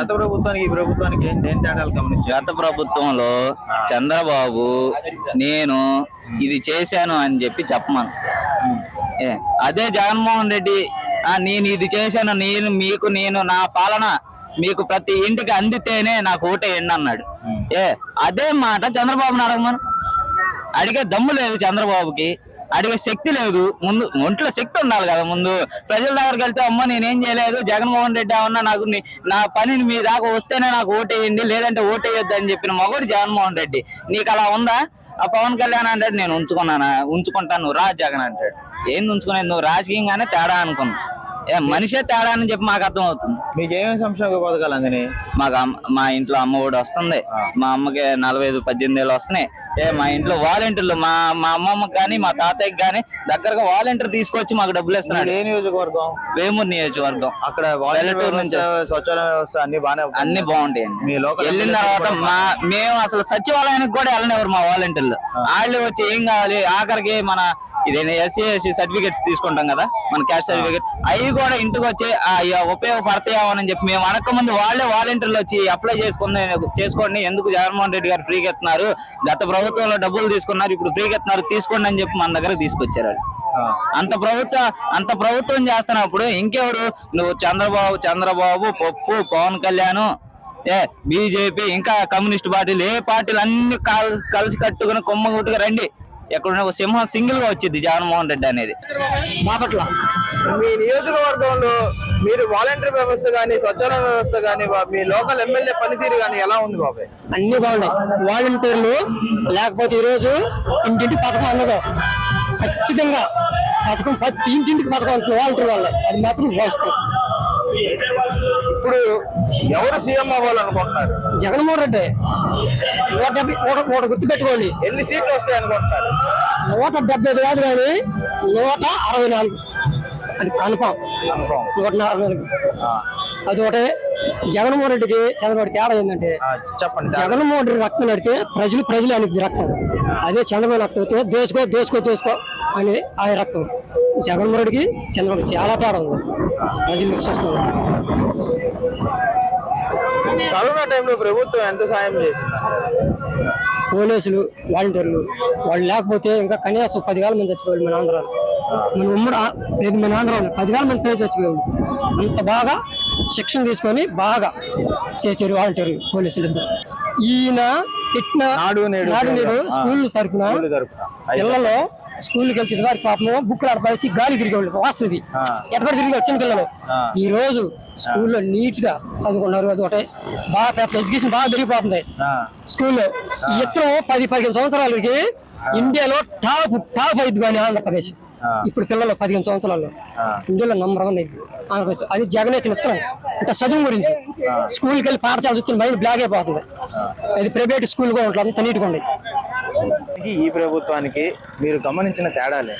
గత ప్రభుత్వానికి ఈ ప్రభుత్వానికి ఏం తేడాలు గమనించారు? గత ప్రభుత్వంలో చంద్రబాబు నేను ఇది చేశాను అని చెప్పి చెప్పమను. అదే జగన్మోహన్ రెడ్డి నేను ఇది చేశాను, నేను నా పాలన మీకు ప్రతి ఇంటికి అందితేనే నాకు ఓటేయండి అన్నాడు. అదే మాట చంద్రబాబుని అడగమను. అడిగే దమ్ము లేదు చంద్రబాబుకి, అడిగే శక్తి లేదు. ముందు ఒంట్లో శక్తి ఉండాలి కదా. ముందు ప్రజల దగ్గరికి వెళ్తే అమ్మ నేనేం చేయలేదు, జగన్మోహన్ రెడ్డి ఏమన్నా నాకు నా పనిని మీ దాకా వస్తేనే నాకు ఓటేయండి, లేదంటే ఓటేయొద్దు అని చెప్పిన మగోడు జగన్మోహన్ రెడ్డి. నీకు అలా ఉందా? ఆ పవన్ కళ్యాణ్ అంటాడు నేను ఉంచుకుంటాను, నువ్వు రా జగన్ అంటాడు. ఏంది ఉంచుకునేది? నువ్వు రాజకీయంగానే తేడా అనుకున్నావు. మనిషే తేడా అని చెప్పి మాకు అర్థం అవుతుంది. మీకు ఏమేమి సంక్షేమ పథకాలు అందినాయి? మా ఇంట్లో అమ్మ ఒడి వస్తుంది, మా అమ్మకి 45-18 ఏళ్ళు వస్తున్నాయి. మా ఇంట్లో వాలంటీర్లు మా అమ్మమ్మకి కానీ మా తాతయ్యకి కానీ దగ్గరగా వాలంటీర్ తీసుకొచ్చి మాకు డబ్బులు ఇస్తున్నాడు. ఏ నియోజకవర్గం? వేమూరు నియోజకవర్గం. అక్కడ పల్లెటూరు నుంచి శౌచాలయ వ్యవస్థ అన్ని బాగుంటాయండి. వెళ్ళిన తర్వాత మేము అసలు సచివాలయానికి కూడా వెళ్ళనివ్వరు మా వాలంటీర్లు. వాళ్ళు వచ్చి ఏం కావాలి, ఆఖరికి మన ఇదేనా ఎస్సీ సర్టిఫికేట్స్ తీసుకుంటాం కదా, మన క్యాస్ట్ సర్టిఫికేట్, అవి కూడా ఇంటికి వచ్చి ఉపయోగపడతాయని చెప్పి మేము అనక ముందు వాళ్ళే వాలంటీర్లు వచ్చి అప్లై చేసుకోండి, ఎందుకు జగన్మోహన్ రెడ్డి గారు ఫ్రీగా ఇస్తున్నారు, గత ప్రభుత్వంలో డబ్బులు తీసుకున్నారు ఇప్పుడు ఫ్రీగా ఇస్తున్నారు, తీసుకోండి అని చెప్పి మన దగ్గర తీసుకొచ్చారు. అంత ప్రభుత్వం చేస్తున్నప్పుడు ఇంకెవరు? నువ్వు చంద్రబాబు పప్పు పవన్ కళ్యాణ్ బీజేపీ ఇంకా కమ్యూనిస్ట్ పార్టీలు, ఏ పార్టీలు అన్ని కలిసి కట్టుకుని కొమ్మగుట్టుగా రండి. ఎక్కడున్న సింహం సింగిల్ గా వచ్చింది జగన్మోహన్ రెడ్డి అనేది. బాపట్ల మీ నియోజకవర్గంలో మీరు వాలంటీర్ వ్యవస్థ గానీ, స్వచ్ఛాలయ వ్యవస్థ గానీ, మీ లోకల్ ఎమ్మెల్యే పనితీరు గానీ ఎలా ఉంది బాబాయ్? అన్ని బాగున్నాయి. వాలంటీర్లు లేకపోతే ఈరోజు ఇంటింటి పథకం అన్నదో ఖచ్చితంగా పథకం, ప్రతి ఇంటింటికి పథకం ఉంటుంది వాలంటీర్ వల్ల. అది మాత్రం వాస్తవం. ఇప్పుడు ఎవరు సీఎం అవ్వాలనుకుంటున్నారు? జగన్మోహన్ రెడ్డి. 170 గుర్తు పెట్టుకోండి. ఎన్ని సీట్లు వస్తాయి అనుకుంటున్నారు? 175 కాదు కానీ 164. అది కన్ఫామ్. 164. అది ఒకటే. జగన్మోహన్ రెడ్డికి చంద్రబాబు తేడా ఏంటంటే, చెప్పండి. జగన్మోహన్ రెడ్డి రక్తం నడితే ప్రజలు అనేది రక్తం. అదే చంద్రబాబు రక్తం అయితే దోసుకో అనేది ఆయన రక్తం. జగన్మోహన్ రెడ్డికి చంద్రబాబు చాలా తేడా ఉంది. ప్రజలకు వస్తుంది. కరోనా టైంలో ప్రభుత్వం ఎంత సాయం చేసింది? పోలీసులు, వాలంటీర్లు వాళ్ళు లేకపోతే ఇంకా కనీసం 10,000 మంది చచ్చిపోయాడు మన ఆంధ్రాలో. మన ఉమ్మడి లేదు, మన ఆంధ్రాలో 10,000 మంది పేరు చచ్చిపోయాడు. అంత బాగా శిక్షణ తీసుకొని బాగా చేశారు వాలంటీర్లు, పోలీసులు ఇద్దరు. ఈయన పెట్టిన నాడు నేడు స్కూల్ తరపున పిల్లలు స్కూల్కి వెళ్తే వారికి పాపం బుక్లు ఆడపడిచి గాలి తిరిగేవాళ్ళు. వాస్తుంది ఎక్కడ తిరిగి వచ్చిన పిల్లలు ఈ రోజు స్కూల్లో నీట్ గా చదువుకున్నారు. అది ఒకటే బాగా ఎడ్యుకేషన్ బాగా పెరిగిపోతుంది స్కూల్లో. ఎత్తు 10-15 సంవత్సరాలకి ఇండియాలో టాప్ అయింది కానీ ఆంధ్రప్రదేశ్. ఇప్పుడు పిల్లలు 15 సంవత్సరాల్లో ఇండియాలో నంబర్ 1 అయింది ఆంధ్రప్రదేశ్. అది జగన్ ఇచ్చిన ఇత్తనం. ఇంకా చదువు గురించి స్కూల్కి వెళ్ళి పాఠశాల చూస్తున్న మైండ్ బ్లాక్ అయిపోతుంది. అది ప్రైవేట్ స్కూల్ కూడా ఉంటుంది, అంత నీట్గా ఉంది. ఈ ప్రభుత్వానికి మీరు గమనించిన తేడాలే?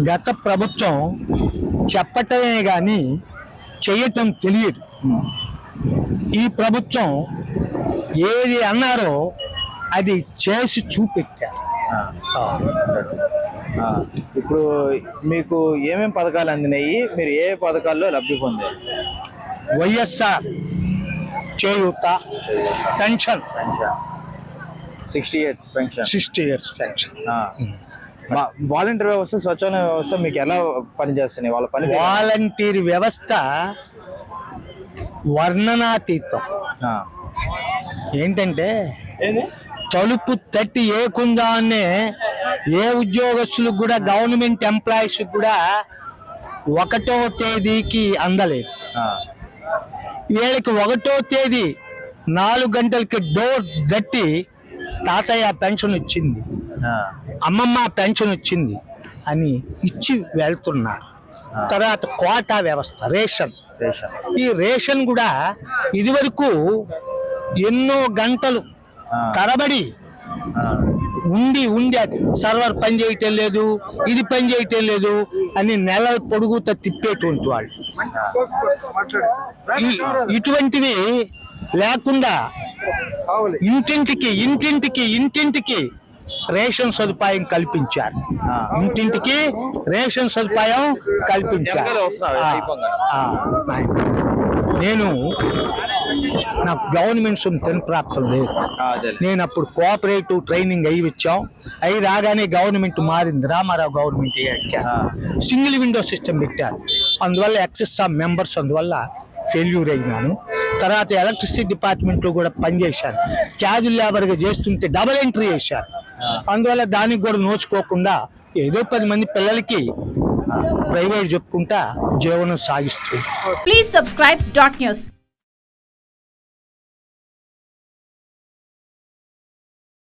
గత ప్రభుత్వం చెప్పటమే గాని చేయటం తెలియదు. ఈ ప్రభుత్వం ఏది అన్నారో అది చేసి చూపెట్టారు. ఇప్పుడు మీకు ఏమేం పథకాలు అందినాయి? మీరు ఏ పథకాల్లో లబ్ధి పొందారు? వైఎస్ఆర్ చేయూత pension, 60 years pension, 60 years pension. Volunteer వ్యవస్థ, స్వచ్ఛాలయ వ్యవస్థ మీకు ఎలా పనిచేస్తున్నాయి? వాళ్ళ పని వాలంటీర్ వ్యవస్థ వర్ణనాతీతం. ఏంటంటే తలుపు తట్టి ఏకుందానే ఏ ఉద్యోగస్తులకు కూడా, గవర్నమెంట్ ఎంప్లాయీస్ కూడా 1వ తేదీకి అందలేదు. వీళ్ళకి 1వ తేదీ 4 గంటలకి డోర్ దట్టి తాతయ్య పెన్షన్ వచ్చింది, అమ్మమ్మ పెన్షన్ వచ్చింది అని ఇచ్చి వెళ్తున్నారు. తర్వాత కోటా వ్యవస్థ, రేషన్. ఈ రేషన్ కూడా ఇదివరకు ఎన్నో గంటలు తరబడి ఉండి సర్వర్ పని చేయటం లేదు, ఇది పని చేయటం లేదు అని నెలల పొడుగుతో తిప్పేటువంటి వాళ్ళు. ఇటువంటివి లేకుండా ఇంటింటికి రేషన్ సదుపాయం కల్పించారు. ఇంటింటికి రేషన్ సదుపాయం కల్పించారు. నేను నాకు గవర్నమెంట్స్ తిని ప్రాప్తం లేదు. అదే నేను అప్పుడు కోఆపరేటివ్ ట్రైనింగ్ అయ్యి వచ్చాం. అవి రాగానే గవర్నమెంట్ మారింది, రామారావు గవర్నమెంట్ ఎక్కారు, సింగిల్ విండో సిస్టమ్ పెట్టారు. అందువల్ల ఎక్సెస్ ఆఫ్ మెంబర్స్, అందువల్ల ఫెయిల్యూర్ అయినాను. తర్వాత ఎలక్ట్రిసిటీ డిపార్ట్మెంట్లో కూడా పనిచేశాను. క్యాజువల్ లేబర్గా చేస్తుంటే డబుల్ ఎంట్రీ చేశారు. అందువల్ల దానికి కూడా నోచుకోకుండా ఏదో 10 మంది పిల్లలకి ప్రైవేట్ చెప్పుకుంటా జీవనం సాగిస్తూ. Please subscribe Dot News.